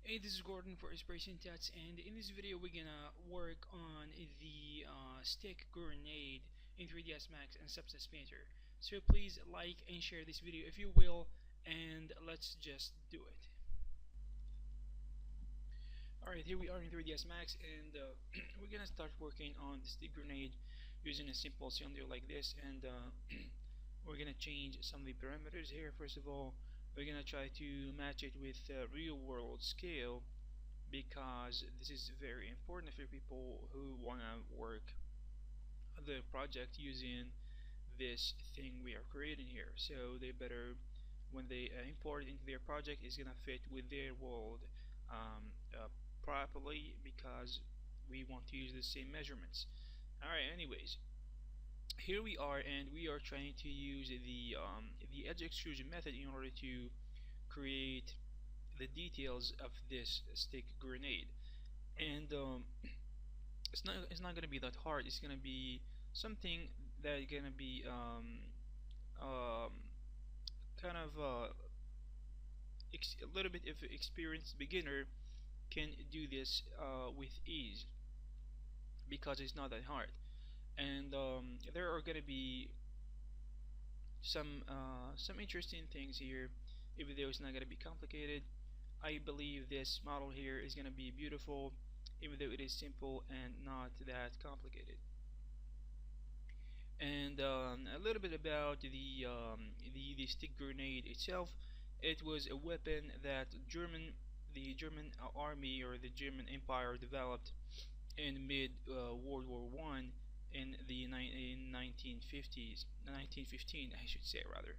Hey, this is Gordon for Inspiration Tats, and in this video we're gonna work on the stick grenade in 3ds Max and Substance Painter. So please like and share this video if you will, and let's just do it. Alright, here we are in 3ds Max, and we're gonna start working on the stick grenade using a simple cylinder like this, and we're gonna change some of the parameters here. First of all, we're gonna try to match it with real world scale, because this is very important for people who want to work the project using this thing we are creating here. So they better, when they import it into their project, it's gonna fit with their world properly, because we want to use the same measurements. Alright, anyways, here we are, and we are trying to use the edge extrusion method in order to create the details of this stick grenade. And it's not gonna be that hard. It's gonna be something that gonna be um, kind of a little bit of experienced beginner can do this with ease, because it's not that hard. And there are gonna be some interesting things here, even though it's not gonna be complicated. I believe this model here is gonna be beautiful, even though it is simple and not that complicated. And a little bit about the stick grenade itself. It was a weapon that the German army, or the German Empire, developed in mid World War One, in the in 1950s, 1915 I should say, rather.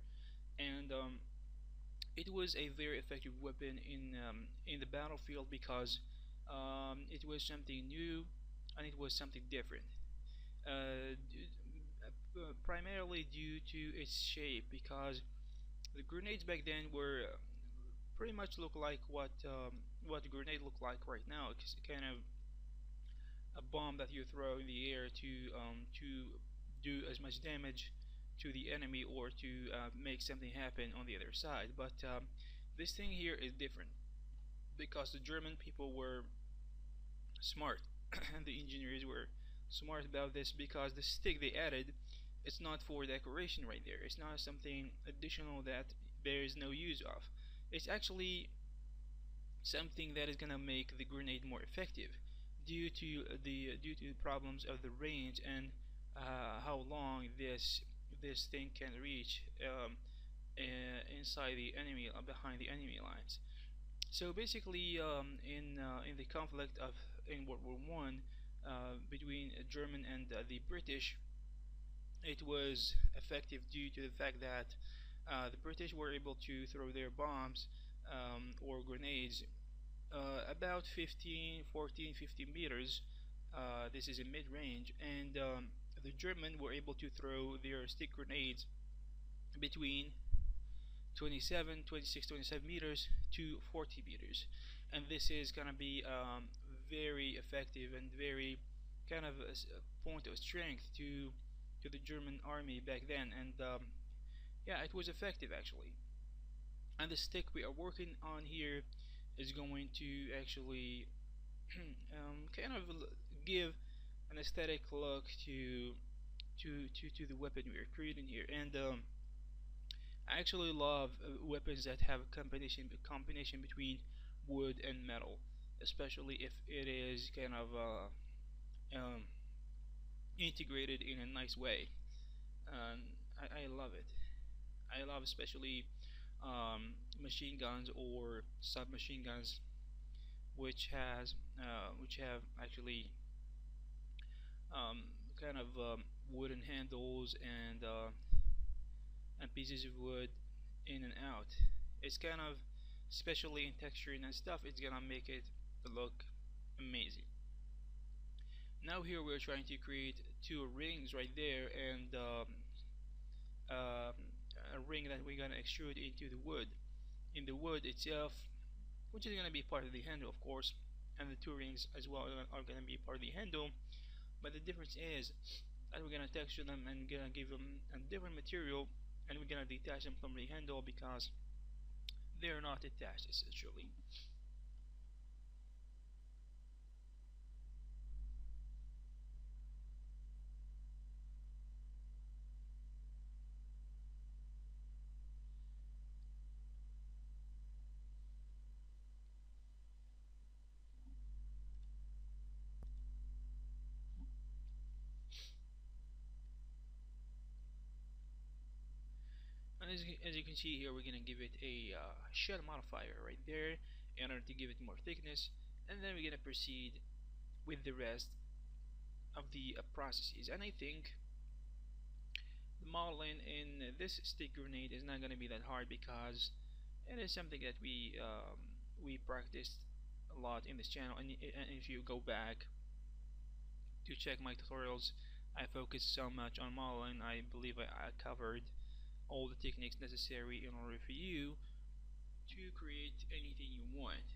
And it was a very effective weapon in the battlefield, because it was something new and it was something different. Uh, Primarily due to its shape, because the grenades back then were pretty much look like what the grenade look like right now. It's kind of a bomb that you throw in the air to do as much damage to the enemy, or to make something happen on the other side. But this thing here is different, because the German people were smart and the engineers were smart about this, because the stick they added, it's not for decoration right there. It's not something additional that there is no use of. It's actually something that is gonna make the grenade more effective, due to the problems of the range, and how long this thing can reach inside the enemy, behind the enemy lines. So basically, in the conflict of in World War One, between German and the British, it was effective due to the fact that the British were able to throw their bombs, or grenades, about 15, 14, 15 meters. This is in mid-range, and the German were able to throw their stick grenades between 27, 26, 27 meters to 40 meters. And this is gonna be very effective and very kind of a point of strength to the German army back then. And yeah, it was effective actually. And the stick we are working on here is going to actually kind of give an aesthetic look to the weapon we are creating here. And I actually love weapons that have a combination between wood and metal, especially if it is kind of integrated in a nice way. I love it. I love especially machine guns or submachine guns, which have actually kind of wooden handles, and pieces of wood in and out. It's kind of, especially in texturing and stuff, it's gonna make it look amazing. Now here we're trying to create two rings right there, and a ring that we're gonna extrude into the wood. In the wood itself, which is gonna be part of the handle, of course, and the two rings as well are gonna be part of the handle. But the difference is that we're gonna texture them and gonna give them a different material, and we're gonna detach them from the handle because they're not attached essentially. And as you can see here, we're gonna give it a shed modifier right there in order to give it more thickness, and then we're gonna proceed with the rest of the processes. And I think the modeling in this stick grenade is not gonna be that hard because it is something that we practiced a lot in this channel. And if you go back to check my tutorials, I focused so much on modeling. I believe I covered all the techniques necessary in order for you to create anything you want.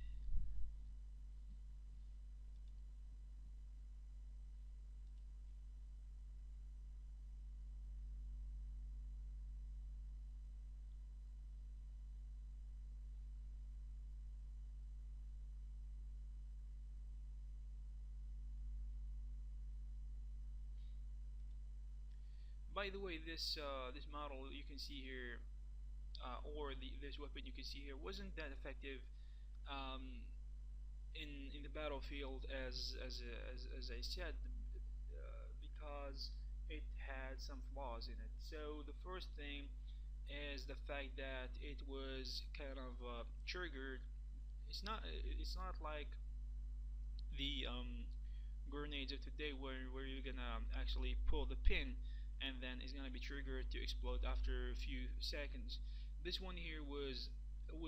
By the way, this model you can see here, or this weapon you can see here, wasn't that effective um, in the battlefield as I said, because it had some flaws in it. So the first thing is the fact that it was kind of triggered. It's not like the grenades of today where you're gonna actually pull the pin and then it's gonna be triggered to explode after a few seconds. This one here was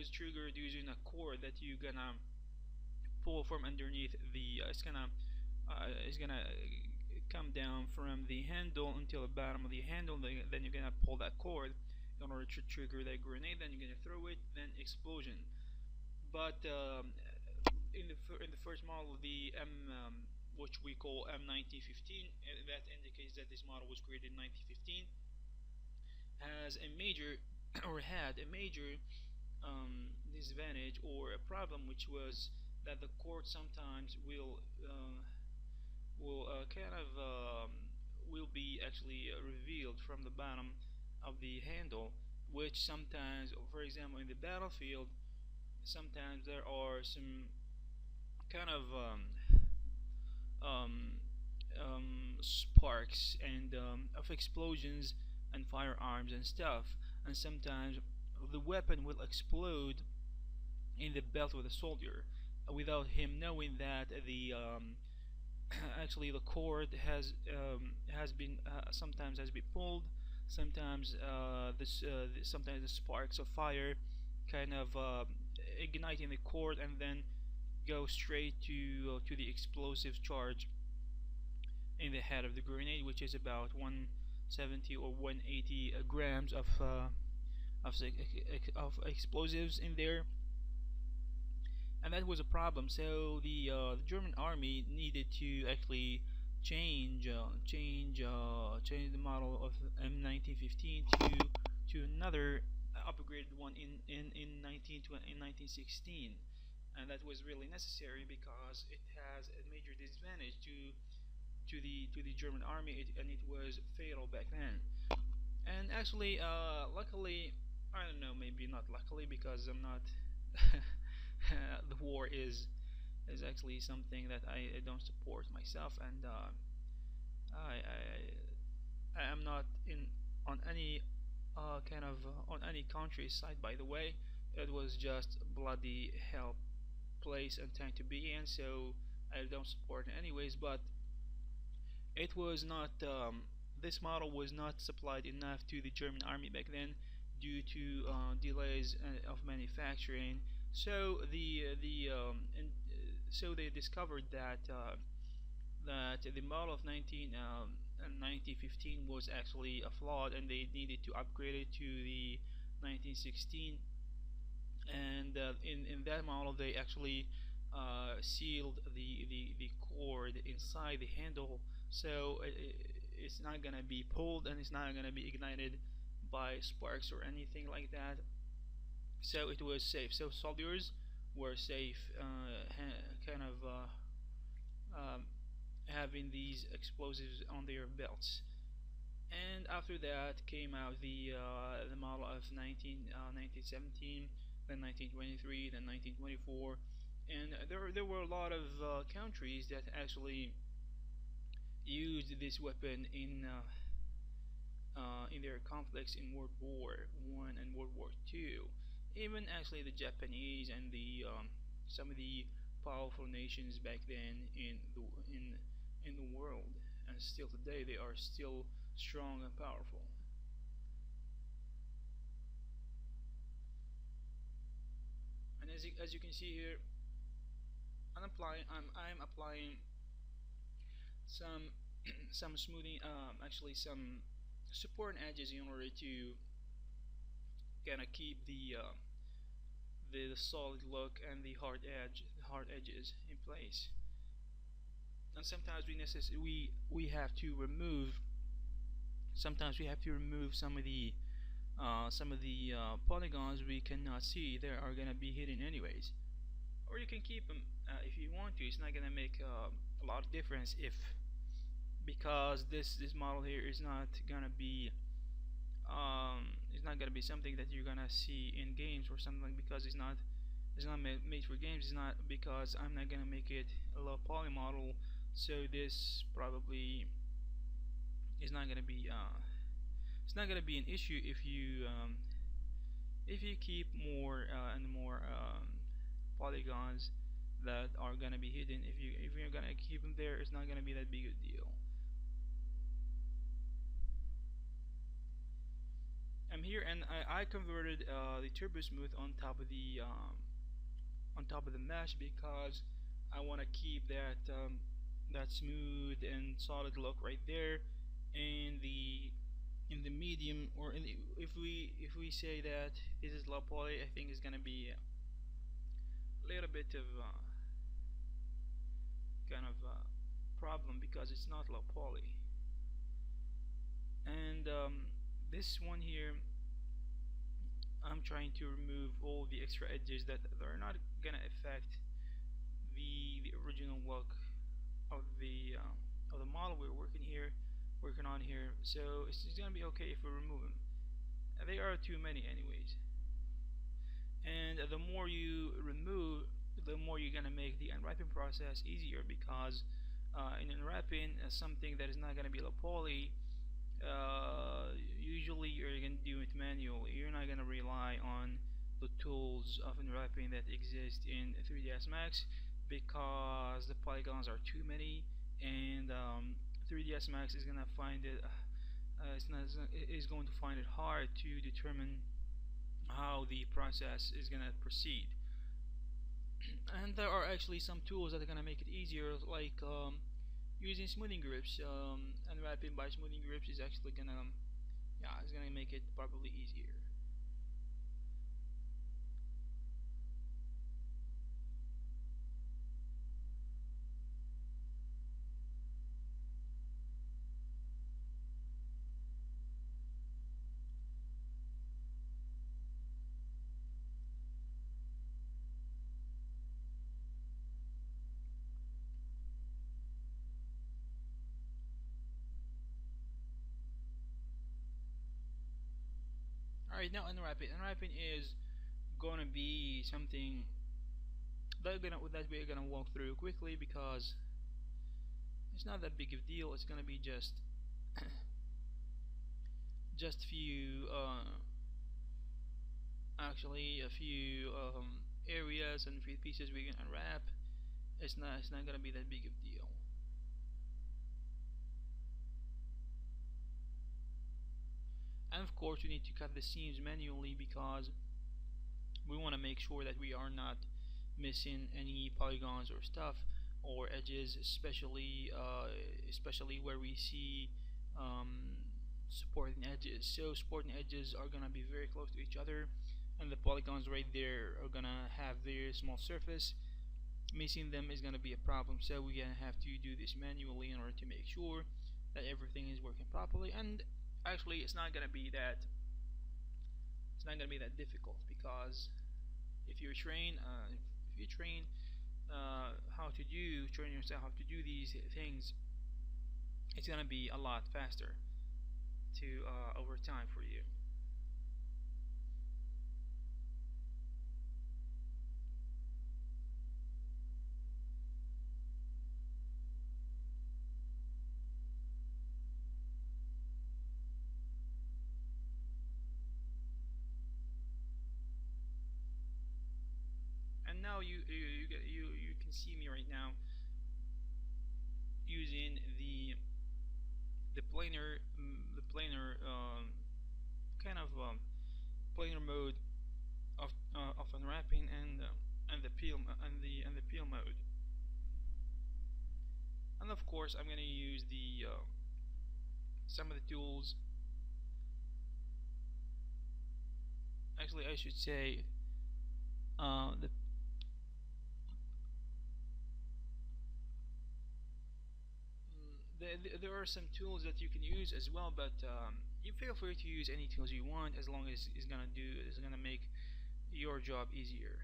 triggered using a cord that you're gonna pull from underneath the it's gonna come down from the handle until the bottom of the handle. Then you're gonna pull that cord in order to trigger that grenade. Then you're gonna throw it, then explosion. But in the first model, the which we call M1915, that indicates that this model was created in 1915, has a major or had a major disadvantage or a problem, which was that the cord sometimes will kind of will be actually revealed from the bottom of the handle, which sometimes, for example, in the battlefield, sometimes there are some kind of um, sparks and of explosions and firearms and stuff, and sometimes the weapon will explode in the belt of the soldier without him knowing that the actually the cord has been sometimes has been pulled. Sometimes sometimes the sparks of fire kind of igniting the cord and then go straight to the explosive charge in the head of the grenade, which is about 170 or 180 grams of explosives in there, and that was a problem. So the German army needed to actually change the model of M1915 to another upgraded one in 1916, and that was really necessary because it has a major disadvantage to the German army, and it was fatal back then. And actually, luckily, I don't know, maybe not luckily because I'm not. The war is actually something that I don't support myself, and I am not in on any kind of on any country's side. By the way, it was just bloody hell place and time to be in, so I don't support it anyways. But it was not this model was not supplied enough to the German army back then due to delays of manufacturing. So so they discovered that that the model of 1915 was actually a flawed, and they needed to upgrade it to the 1916. And in that model, they actually sealed the cord inside the handle, so it's not gonna be pulled and it's not gonna be ignited by sparks or anything like that. So it was safe. So soldiers were safe, kind of having these explosives on their belts. And after that came out the model of 1917, then 1923, then 1924, and there were a lot of countries that actually used this weapon in their conflicts in World War I and World War II. Even actually the Japanese and the some of the powerful nations back then in the world, and still today they are still strong and powerful. And as you can see here, I'm applying some some smoothing, actually some support and edges in order to kind of keep the solid look and the hard edges in place. And sometimes we have to remove some of the polygons we cannot see. They are gonna be hidden anyways, or you can keep them if you want to. It's not gonna make a lot of difference if, because this model here is not gonna be something that you're gonna see in games or something, because it's not made for games. It's not, because I'm not gonna make it a low poly model, so this probably is not gonna be it's not gonna be an issue if you keep more and more polygons that are gonna be hidden. If you're gonna keep them there, it's not gonna be that big a deal. I'm here, and I converted the turbo smooth on top of the mesh, because I want to keep that smooth and solid look right there in the medium, or if we say that this is low poly, I think it's gonna be a little bit of kind of problem, because it's not low poly. And this one here, I'm trying to remove all the extra edges that are not gonna affect the original look of the model we're working on here. So it's gonna be okay if we remove them. They are too many anyways. And the more you remove, the more you're gonna make the unwrapping process easier, because in unwrapping something that is not gonna be low poly, usually you're gonna do it manually. You're not gonna rely on the tools of unwrapping that exist in 3ds Max, because the polygons are too many, and 3ds Max is gonna find it is going to find it hard to determine how the process is gonna proceed. And there are actually some tools that are gonna make it easier, like using smoothing grips. Unwrapping by smoothing grips is actually gonna, yeah, it's gonna make it probably easier. Alright, now unwrapping. Unwrapping is gonna be something that we're gonna walk through quickly, because it's not that big of a deal. It's gonna be just few actually a few areas and few pieces we can unwrap. It's not gonna be that big of a deal. And of course we need to cut the seams manually, because we want to make sure that we are not missing any polygons or stuff or edges, especially where we see supporting edges. So supporting edges are gonna be very close to each other, and the polygons right there are gonna have their small surface. Missing them is gonna be a problem, so we're gonna have to do this manually in order to make sure that everything is working properly. And actually it's not gonna be that difficult, because if you train train yourself how to do these things, it's gonna be a lot faster to over time for you. now you can see me right now using the planar kind of planar mode of unwrapping and the peel and the peel mode. And of course, I'm going to use the some of the tools. Actually, I should say the there are some tools that you can use as well, but you feel free to use any tools you want as long as it's gonna make your job easier.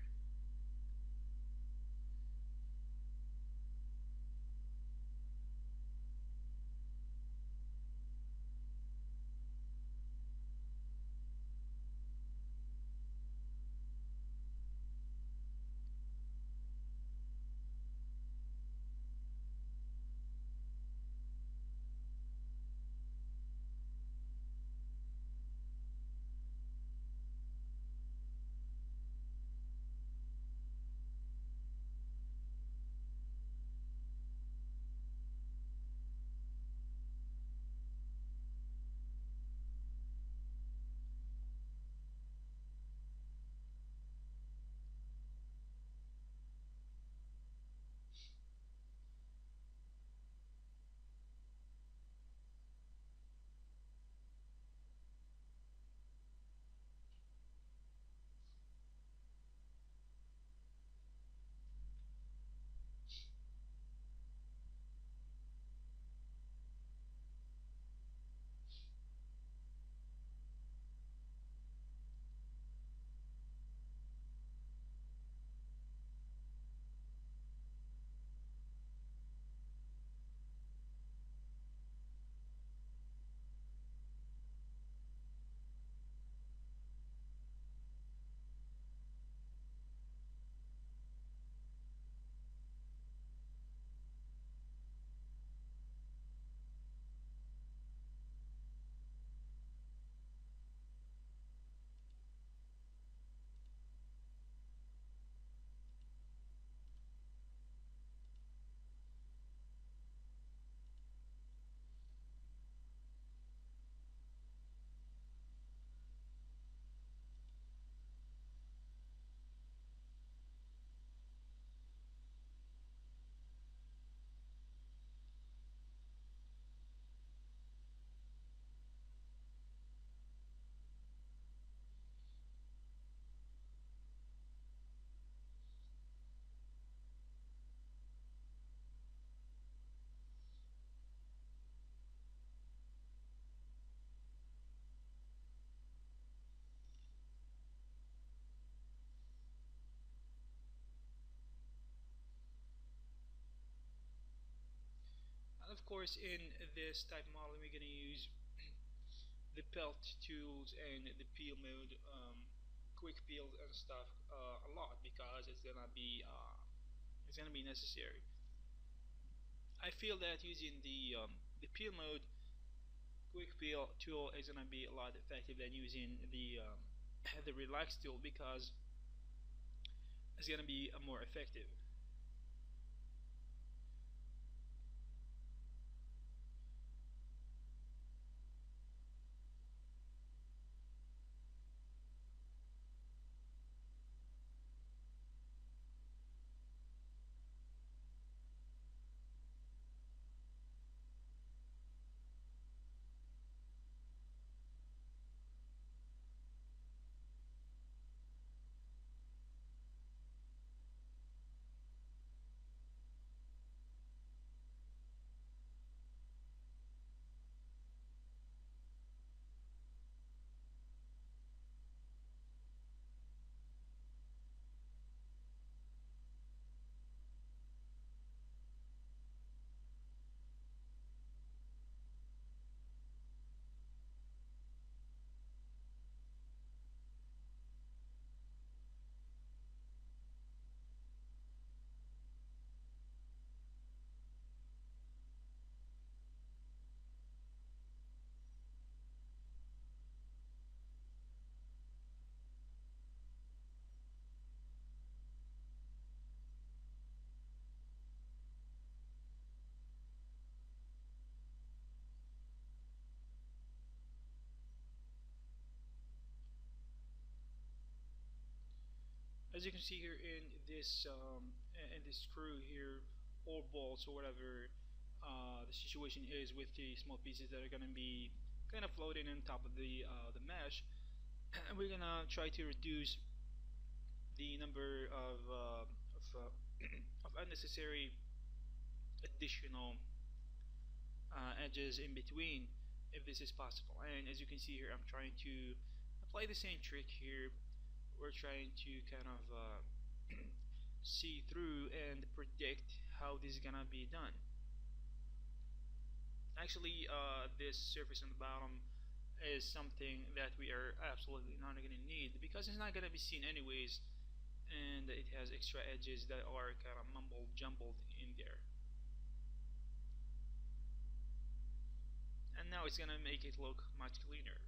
And of course, in this type of model, we're gonna use the pelt tools and the peel mode, quick peel and stuff a lot because it's gonna be necessary. I feel that using the peel mode quick peel tool is gonna be a lot effective than using the relax tool because it's gonna be more effective. as you can see here in this screw here, or bolts or whatever the situation is with the small pieces that are going to be kind of floating on top of the mesh, we're gonna try to reduce the number of unnecessary additional edges in between, if this is possible. And as you can see here, I'm trying to apply the same trick here. We're trying to kind of see through and predict how this is gonna be done. Actually, this surface on the bottom is something that we are absolutely not going to need because it's not going to be seen anyways, and it has extra edges that are kind of mumbled jumbled in there. And now it's going to make it look much cleaner.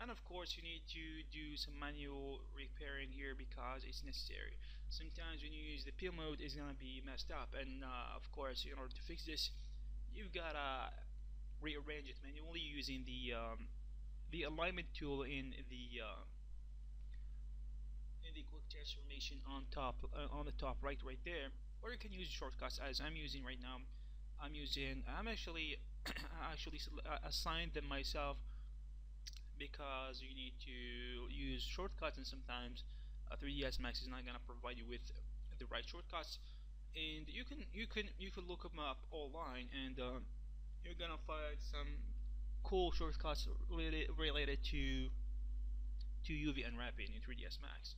And of course, you need to do some manual repairing here because it's necessary. Sometimes when you use the peel mode, it's gonna be messed up, and of course, in order to fix this, you've gotta rearrange it manually using the alignment tool in the quick transformation on the top right there, or you can use shortcuts as I'm using right now. I'm actually assigned them myself because you need to use shortcuts, and sometimes 3ds Max is not gonna provide you with the right shortcuts, and you can look them up online, and you're gonna find some cool shortcuts related to UV unwrapping in 3ds Max.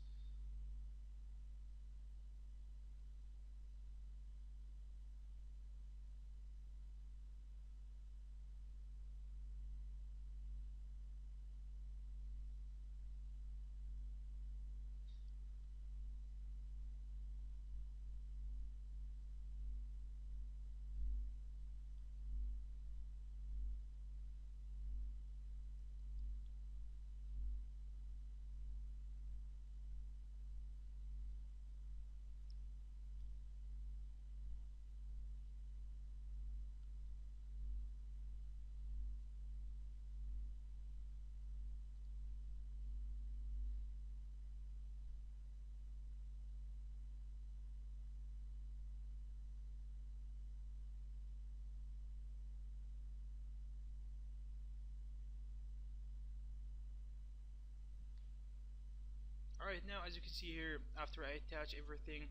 Alright, now as you can see here, after I attach everything,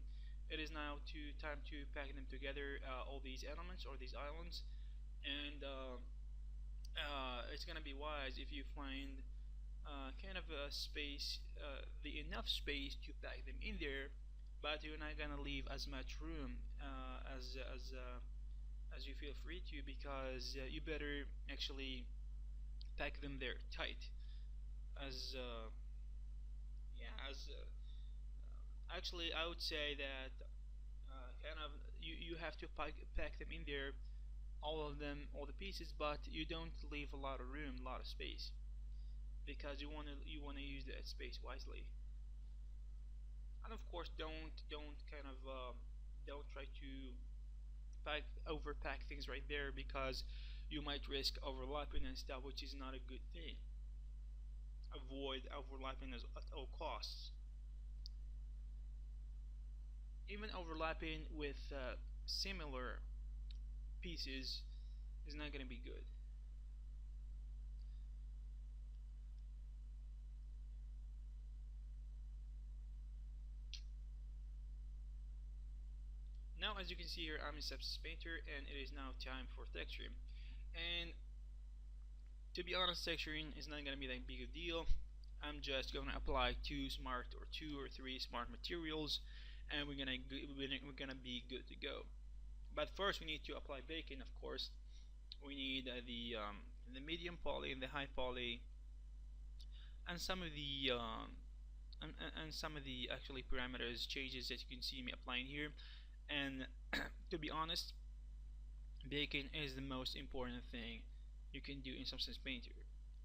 it is now time to pack them together, all these elements or these islands, and it's gonna be wise if you find kind of a space, the enough space to pack them in there, but you're not gonna leave as much room as you feel free to, because you better actually pack them there tight as yeah as actually I would say that kind of you have to pack them in there, all of them, all the pieces, but you don't leave a lot of room, a lot of space, because you wanna use that space wisely. And of course, don't kind of don't try to overpack things right there, because you might risk overlapping and stuff, which is not a good thing. Avoid overlapping at all costs. Even overlapping with similar pieces is not going to be good. Now, as you can see here, I'm in Substance Painter, and it is now time for texturing. And to be honest, texturing is not going to be that big a deal. I'm just going to apply two or three smart materials, and we're gonna be good to go. But first, we need to apply bacon, of course. We need the medium poly and the high poly, and some of the and some of the actually parameters changes that you can see me applying here. And to be honest, bacon is the most important thing you can do in Substance Painter,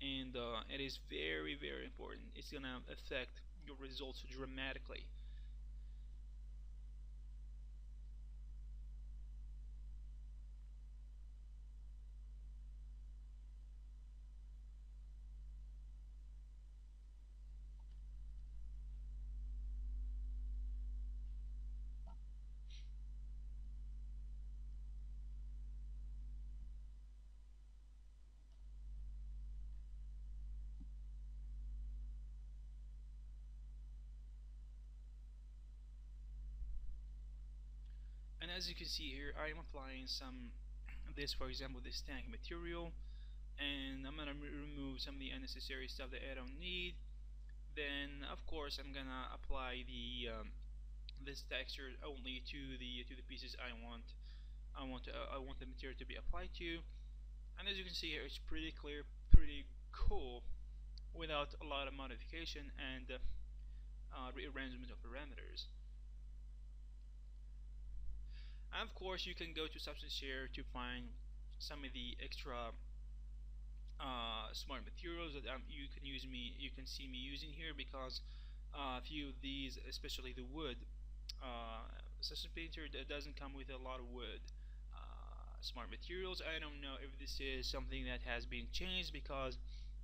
and it is very very important. It's gonna affect your results dramatically. And as you can see here, I am applying some this, for example, this tank material, and I'm gonna remove some of the unnecessary stuff that I don't need. Then, of course, I'm gonna apply the this texture only to the pieces I want. I want the material to be applied to, and as you can see here, it's pretty clear, pretty cool, without a lot of modification and rearrangement of parameters. And of course, you can go to Substance Share to find some of the extra smart materials that you can see me using here, because a few of these, especially the wood, Substance Painter that doesn't come with a lot of wood. Smart materials. I don't know if this is something that has been changed, because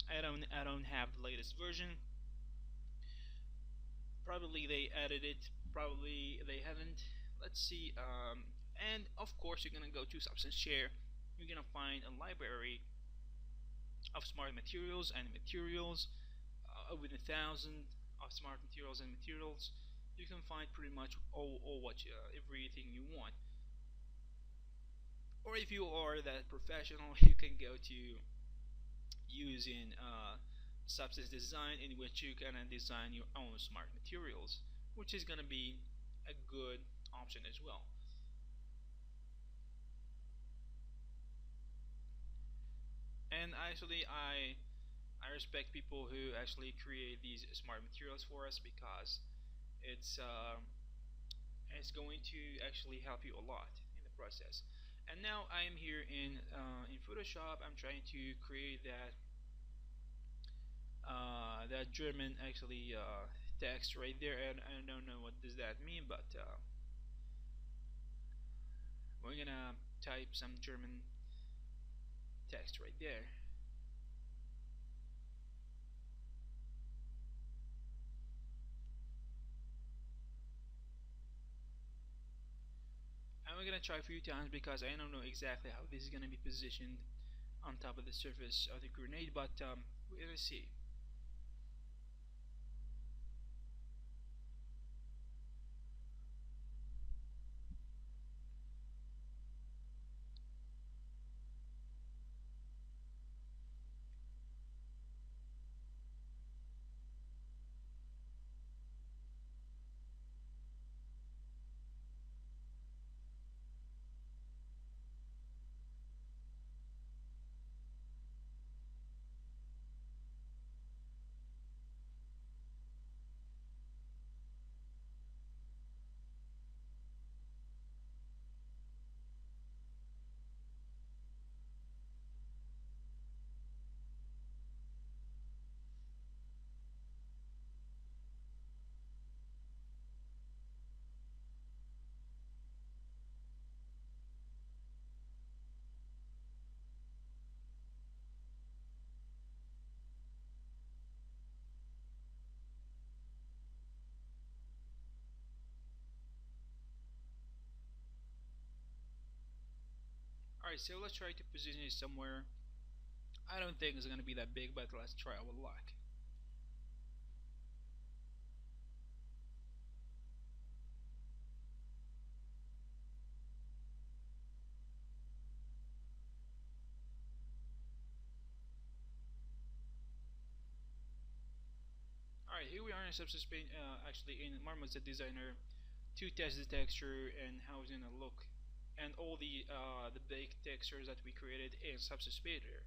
I don't have the latest version. Probably they added it. Probably they haven't. Let's see. And of course, you're gonna go to Substance Share. You're gonna find a library of smart materials and materials, with 1,000 of smart materials and materials. You can find pretty much all everything you want. Or if you are that professional, you can go to using substance design, in which you can design your own smart materials, which is gonna be a good option as well. And actually, I respect people who actually create these smart materials for us, because it's it's going to actually help you a lot in the process. And now I am here in Photoshop. I'm trying to create that German actually text right there, and I don't know what does that mean, but we're gonna type some German text right there. And we're gonna try a few times, because I don't know exactly how this is gonna be positioned on top of the surface of the grenade, but we're gonna see. Alright, so let's try to position it somewhere. I don't think it's gonna be that big, but let's try our luck. Alright, here we are in Substance Paint, actually in Marmoset Designer. to test the texture and how it's gonna look, and all the big textures that we created in Substance Painter.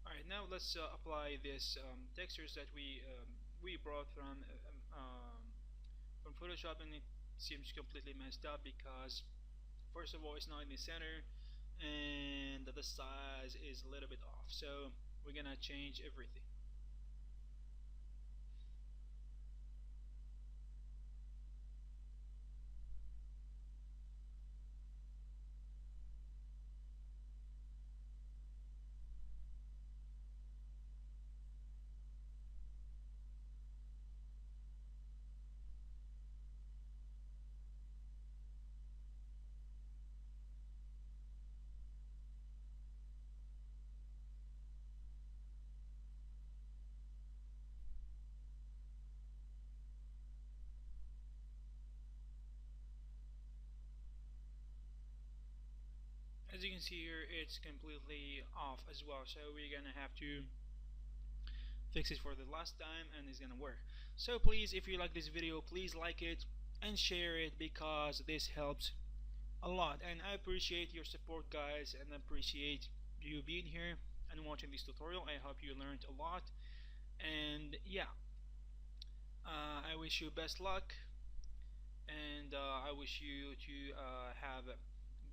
Alright, now let's apply this textures that we brought from Photoshop, and it seems completely messed up because first of all it's not in the center, and the size is a little bit off. So we're gonna change everything. As you can see here, it's completely off as well. So we're gonna have to fix it for the last time, and it's gonna work. So please, if you like this video, please like it and share it because this helps a lot. And I appreciate your support, guys, and I appreciate you being here and watching this tutorial. I hope you learned a lot. And yeah, I wish you best luck, and I wish you to have a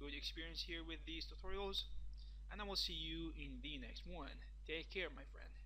good experience here with these tutorials. And I will see you in the next one. Take care, my friend.